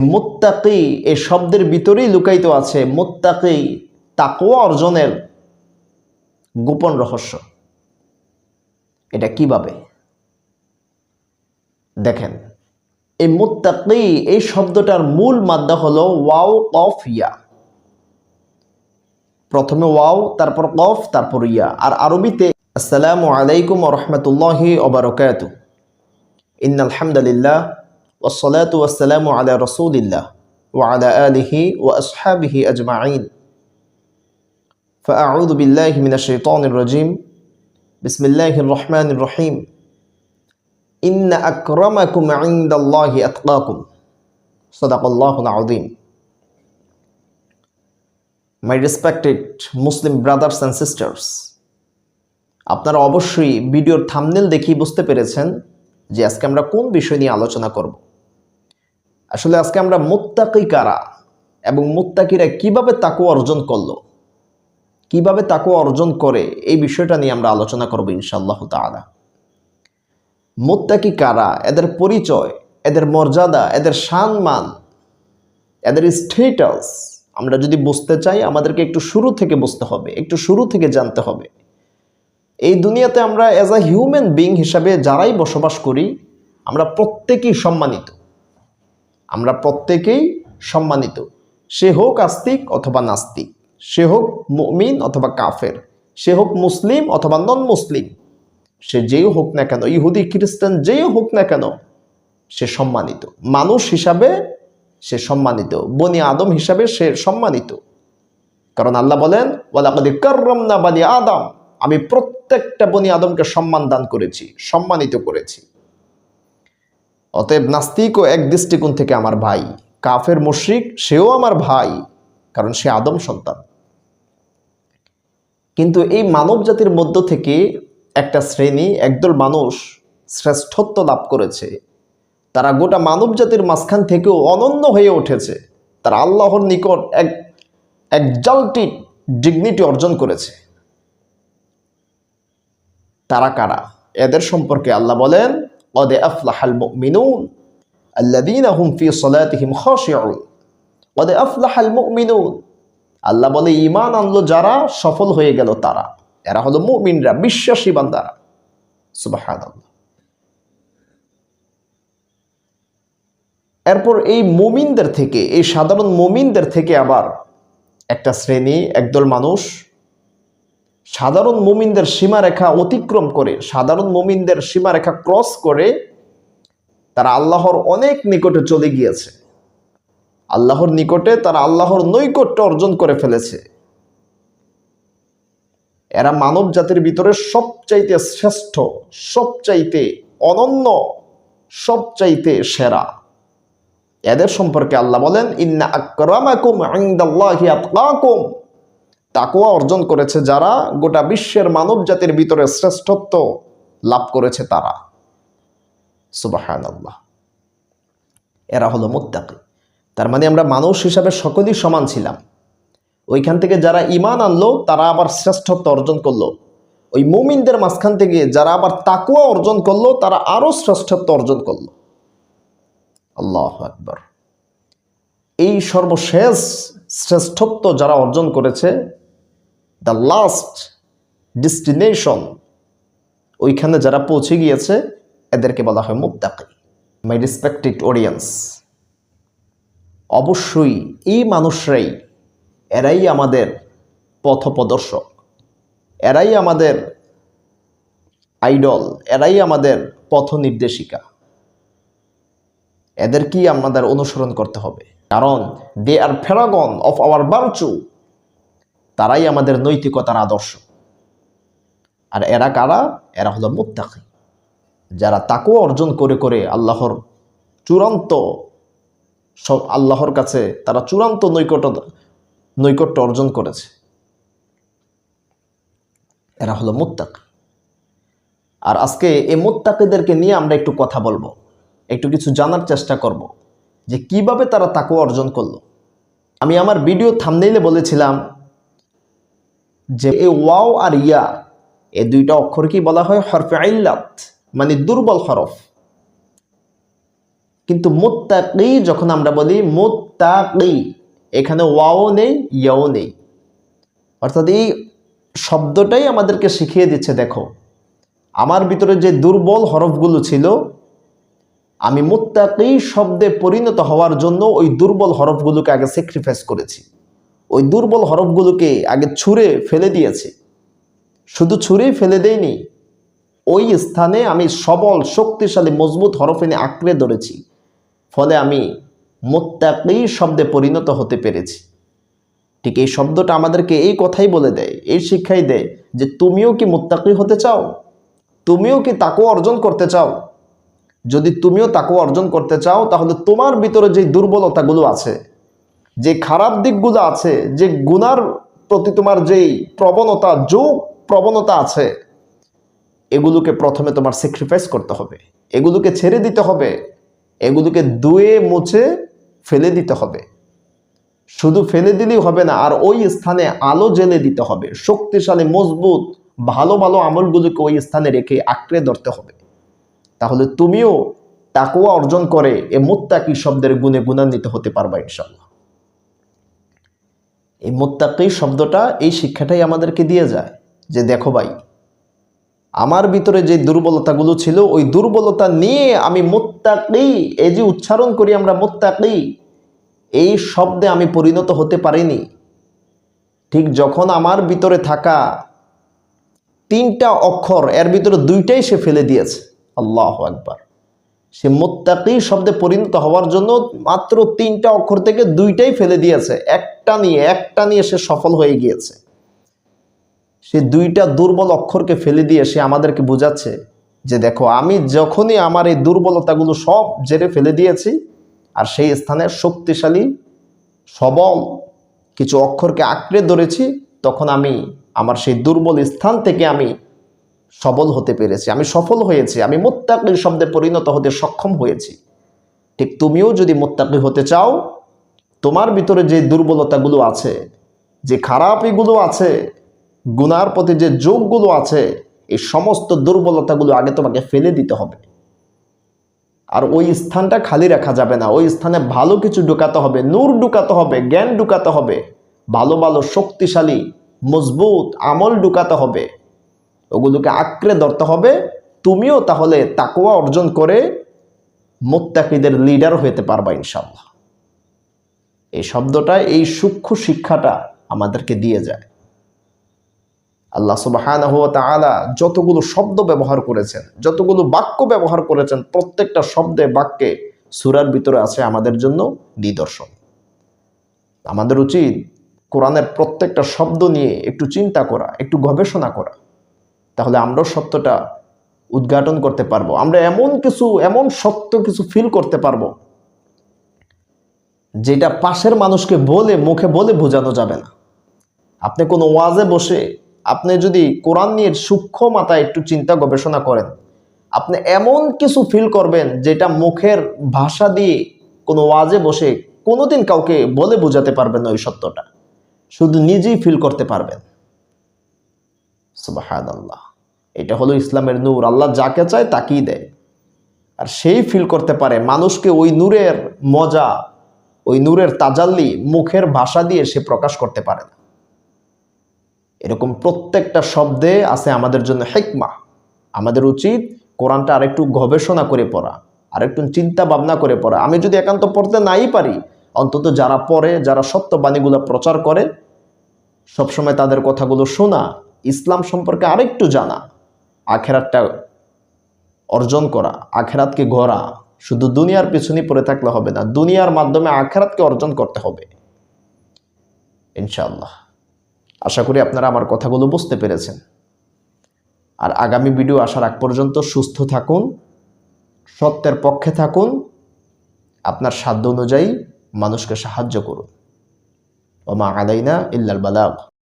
মুত্তাকি এই শব্দের ভিতরেই লুকায়িত আছে মুত্তাকি তাকওয়া অর্জনের গোপন রহস্য। এটা কিভাবে দেখেন, এই মুত্তাকি এই শব্দটার মূল মাদ্দা হলো ওয়াও কফ ইয়া। প্রথমে ওয়াও, তারপর কফ, তারপর ইয়া। আর আরবিতে আসসালামু আলাইকুম ওয়া রাহমাতুল্লাহি ওয়া বারাকাতুহু, ইন্নাল হামদালিল্লাহ ওয়াসসালাতু ওয়াসসালামু আলা রাসূলিল্লাহ ওয়া আলা আলিহি ওয়া আসহাবিহি আজমাইন। ফাআউযু বিল্লাহি মিনাশ শাইতানির রাজীম। বিসমিল্লাহির রহমানির রহিম। ইন্না আকরামাকুম ইনদাল্লাহি আতকাকুম। সাদাকাল্লাহুল আযীম। My respected Muslim brothers and sisters, আপনারা অবশ্যই ভিডিওর থাম্বনেল দেখেই বুঝতে পেরেছেন যে আজকে আমরা কোন বিষয় নিয়ে আলোচনা করব। আসলে আজকে আমরা মুত্তাকি কারা এবং মুত্তাকিরা কিভাবে তাকওয়া অর্জন করলো, কিভাবে তাকওয়া অর্জন করে, এই বিষয়টা নিয়ে আমরা আলোচনা করব ইনশাআল্লাহ তাআলা। মুত্তাকি কারা, এদের পরিচয়, এদের মর্যাদা, এদের সম্মান, এদের স্ট্যাটাস আমরা যদি বুঝতে চাই আমাদেরকে একটু শুরু থেকে বুঝতে হবে, একটু শুরু থেকে জানতে হবে। এই দুনিয়াতে আমরা অ্যাজ আ হিউম্যান বিং হিসাবে যারাই বসবাস করি আমরা প্রত্যেকেই সম্মানিত। আমরা প্রত্যেকেই সম্মানিত, সে হোক আস্তিক অথবা নাস্তিক, সে হোক মুমিন অথবা কাফের, সে হোক মুসলিম অথবা নন মুসলিম, সে যেই হোক না কেন, ইহুদি খ্রিস্টান যেই হোক না কেন, সে সম্মানিত। মানুষ হিসাবে সে সম্মানিত, বনি আদম হিসাবে সে সম্মানিত। কারণ আল্লাহ বলেন ওয়ালাকাদ কাররামনা বানি আদম, আমি প্রত্যেকটা বনি আদমকে সম্মান দান করেছি, সম্মানিত করেছি। অতএব নাস্তিকও এক দৃষ্টিকোণ থেকে আমার ভাই, কাফের মুশরিক সেও আমার ভাই, কারণ সে আদম সন্তান। কিন্তু এই মানব জাতির মধ্য থেকে একটা শ্রেণী, একদল মানুষ শ্রেষ্ঠত্ব লাভ করেছে। তারা গোটা মানব জাতির মাঝখান থেকেও অনন্য হয়ে উঠেছে। তারা আল্লাহর নিকট এক এক্সাল্টেড ডিগনিটি অর্জন করেছে। তারা কারা? এদের সম্পর্কে আল্লাহ বলেন ক্বাদ আফলাহাল মুমিনুন আল্লাযীনা হুম ফী সালাতিহিম খাশিউন। ক্বাদ আফলাহাল মুমিনুন, আল্লাহ বলে ঈমান আনলো যারা, সফল হয়ে গেল তারা। এরা হলো মুমিনরা, বিশ্বাসী বান্দারা। সুবহানাল্লাহ। এরপর এই মুমিনদের থেকে, এই সাধারণ মুমিনদের থেকে আবার একটা শ্রেণী, একদল মানুষ সাধারণ মুমিনদের সীমারেখা অতিক্রম করে, সাধারণ মুমিনদের সীমারেখা ক্রস করে তারা আল্লাহর অনেক নিকটে চলে গিয়েছে। আল্লাহর নিকটে তারা আল্লাহর নৈকট্য অর্জন করে ফেলেছে। এরা মানব জাতির ভিতরে সবচাইতে শ্রেষ্ঠ, সবচাইতে অনন্য, সবচাইতে সেরা। এদের সম্পর্কে আল্লাহ বলেন ইন্না আকরামাকুম ইনদাল্লাহি আতকাকুম। তাকওয়া অর্জন করেছে যারা, গোটা বিশ্বের মানব জাতির ভিতরে শ্রেষ্ঠত্ব লাভ করেছে তারা। সুবহানাল্লাহ। এরা হলো মুত্তাকি। তার মানে আমরা মানুষ হিসাবে সকলেই সমান ছিলাম। ওইখান থেকে যারা ঈমান আনলো তারা আবার শ্রেষ্ঠত্ব অর্জন করলো। ওই মুমিনদের মাঝখান থেকে যারা আবার তাকওয়া অর্জন করলো তারা আরো শ্রেষ্ঠত্ব অর্জন করলো। আল্লাহু আকবার। এই সর্বশেষ শ্রেষ্ঠত্ব যারা অর্জন করেছে, দ্য লাস্ট ডেস্টিনেশন, ওইখানে যারা পৌঁছে গিয়েছে এদেরকে বলা হয় মুত্তাকি। মাই রেসপেক্টেড অডিয়েন্স, অবশ্যই এই মানুষরাই, এরাই আমাদের পথপ্রদর্শক, এরাই আমাদের আইডল, এরাই আমাদের পথ নির্দেশিকা। এদেরকেই আমাদের অনুসরণ করতে হবে, কারণ দে আর প্যারাগন অফ আওয়ার ভার্চু, তারাই আমাদের নৈতিকতার আদর্শ। আর এরা কারা? এরা হলো মুত্তাকি, যারা তাকওয়া অর্জন করে করে আল্লাহর চূড়ান্ত, আল্লাহর কাছে তারা চূড়ান্ত নৈকট্য অর্জন করেছে। এরা হলো মুত্তাকি। আর আজকে এই মুত্তাকিদেরকে নিয়ে আমরা একটু কথা বলবো, একটু কিছু জানার চেষ্টা করব যে কিভাবে তারা তাকওয়া অর্জন করলো। আমি আমার ভিডিও থাম্বনেইলে বলেছিলাম যে এই ওয়াও আর ইয়া, এই দুইটা অক্ষর কি বলা হয়? হরফে ইল্লাত, মানে দুর্বল হরফ। কিন্তু মুত্তাকি যখন আমরা বলি মুত্তাকি, এখানে ওয়াও নেই, ইয়াও নেই। অর্থাৎ এই শব্দটাই আমাদেরকে শিখিয়ে দিচ্ছে, দেখো আমার ভিতরে যে দুর্বল হরফগুলো ছিল, আমি মুত্তাকি শব্দে পরিণত হওয়ার জন্য ওই দুর্বল হরফগুলোকে আগে স্যাক্রিফাইস করেছি। ওই দুর্বল হরফগুলোকে আগে ছুঁড়ে ফেলে দিয়েছি। শুধু ছুঁড়েই ফেলে দেইনি, ওই স্থানে আমি সবল শক্তিশালী মজবুত হরফ এনে আঁকড়ে ধরেছি। ফলে আমি মুত্তাকি শব্দে পরিণত হতে পেরেছি। ঠিক এই শব্দটা আমাদেরকে এই কথাই বলে দেয়, এই শিক্ষাই দেয় যে তুমিও কি মুত্তাকি হতে চাও? তুমিও কি তাকওয়া অর্জন করতে চাও? যদি তুমিও তাকওয়া অর্জন করতে চাও, তাহলে তোমার ভিতরে যে দুর্বলতাগুলো আছে, যে খারাপ দিকগুলো আছে, যে গুনার প্রতি তোমার যেই প্রবণতা, যোগ প্রবণতা আছে, এগুলোকে প্রথমে তোমার স্যাক্রিফাইস করতে হবে, এগুলোকে ছেড়ে দিতে হবে, এগুলোকে ধুয়ে মুছে ফেলে দিতে হবে। শুধু ফেলে দিলেই হবে না, আর ওই স্থানে আলো জ্বেলে দিতে হবে। শক্তিশালী মজবুত ভালো ভালো আমলগুলোকে ওই স্থানে রেখে আঁকড়ে ধরতে হবে। তাহলে তুমিও তাকওয়া অর্জন করে এ মুত্তাকি শব্দের গুণে গুণান্বিত হতে পারবা ইনশাআল্লাহ। এই মুত্তাকি শব্দটা এই শিক্ষাটাই আমাদেরকে দিয়ে যায় যে দেখো ভাই, আমার ভিতরে যে দুর্বলতাগুলো ছিল, ওই দুর্বলতা নিয়ে আমি মুত্তাকি, এই যে উচ্চারণ করি আমরা মুত্তাকি, এই শব্দে আমি পরিণত হতে পারিনি। ঠিক যখন আমার ভিতরে থাকা 3টা অক্ষর, এর ভিতরে 2টাই সে ফেলে দিয়েছে, আল্লাহু আকবার। সে মুত্তাকি শব্দে পরিণত হওয়ার জন্য মাত্র 3টা অক্ষর থেকে 2টাই ফেলে দিয়েছে, একটা নিয়ে সে সফল হয়ে গিয়েছে। সে 2টা দুর্বল অক্ষরকে ফেলে দিয়ে সে আমাদেরকে বোঝাচ্ছে যে দেখো, আমি যখনই আমার এই দুর্বলতাগুলো সব জেরে ফেলে দিয়েছি, আর সেই স্থানে শক্তিশালী সবল কিছু অক্ষরকে আঁকড়ে ধরেছি, তখন আমি আমার সেই দুর্বল স্থান থেকে আমি সবল হতে পেরেছি, আমি সফল হয়েছি, আমি মুত্তাকি শব্দে পরিণত হতে সক্ষম হয়েছি। ঠিক তুমিও যদি মুত্তাকি হতে চাও, তোমার ভিতরে যে দুর্বলতাগুলো আছে, যে খারাপিগুলো আছে, গুনার প্রতি যে যোগগুলো আছে, এই সমস্ত দুর্বলতাগুলো আগে তোমাকে ফেলে দিতে হবে। আর ওই স্থানটা খালি রাখা যাবে না, ওই স্থানে ভালো কিছু ঢুকাতে হবে, নূর ঢুকাতে হবে, জ্ঞান ঢুকাতে হবে, ভালো ভালো শক্তিশালী মজবুত আমল ঢুকাতে হবে, ওগুলোকে আঁকড়ে ধরতে হবে। তুমিও তাহলে তাকওয়া অর্জন করে মুত্তাকিদের লিডার হতে পারবা ইনশাআল্লাহ। এই শব্দটা, এই সূক্ষ্ম শিক্ষাটা আমাদেরকে দিয়ে যায়। আল্লাহ সুবহানাহু ওয়া তাআলা যতগুলো শব্দ ব্যবহার করেছেন, যতগুলো বাক্য ব্যবহার করেছেন, প্রত্যেকটা শব্দে বাক্যে সূরার ভিতরে আছে আমাদের জন্য নিদর্শন। আমাদের উচিত কোরআনের প্রত্যেকটা শব্দ নিয়ে একটু চিন্তা করা, একটু গবেষণা করা। তাহলে আমরা সত্যটা উদ্ঘাটন করতে পারবো, আমরা এমন সত্য কিছু ফিল করতে পারবো যেটা পাশের মানুষকে বলে, মুখে বলে বোঝানো যাবে না। আপনি কোনো ওয়াজে বসে আপনি যদি কোরআন নিয়ে সূক্ষ্ম মাথায় একটু চিন্তা গবেষণা করেন, আপনি এমন কিছু ফিল করবেন যেটা মুখের ভাষা দিয়ে কোনো ওয়াজে বসে কোনোদিন কাউকে বলে বোঝাতে পারবেন না। ওই সত্যটা শুধু নিজেই ফিল করতে পারবেন। সুবহানাল্লাহ, এটা হলো ইসলামের নূর। আল্লাহ যাকে চায় তাকেই দেয়, আর সেই ফিল করতে পারে। মানুষকে ওই নূরের মজা, ওই নূরের তাজাল্লি মুখের ভাষা দিয়ে সে প্রকাশ করতে পারে না। এরকম প্রত্যেকটা শব্দে আছে আমাদের জন্য হিকমা। আমাদের উচিত কোরআনটা আরেকটু গবেষণা করে পড়া, আরেকটু চিন্তা ভাবনা করে পড়া। আমি যদি একান্ত পড়তে নাই পারি, অন্তত যারা পড়ে, যারা সত্যবাণীগুলো প্রচার করে, সবসময় তাদের কথাগুলো শোনা, ইসলাম সম্পর্কে আরেকটু জানা, আখেরাতটা অর্জন করা, আখেরাতকে গড়া। শুধু দুনিয়ার পিছনে পড়ে থাকলে হবে না, দুনিয়ার মাধ্যমে আখেরাতকে অর্জন করতে হবে ইনশাআল্লাহ। আশা করি আপনারা আমার কথাগুলো বুঝতে পেরেছেন। আর আগামী ভিডিও আসার আগ পর্যন্ত সুস্থ থাকুন, সত্যের পক্ষে থাকুন, আপনার সাধ্য অনুযায়ী মানুষকে সাহায্য করুন। ওয়া মা আলাইনা ইল্লাল বালাগ।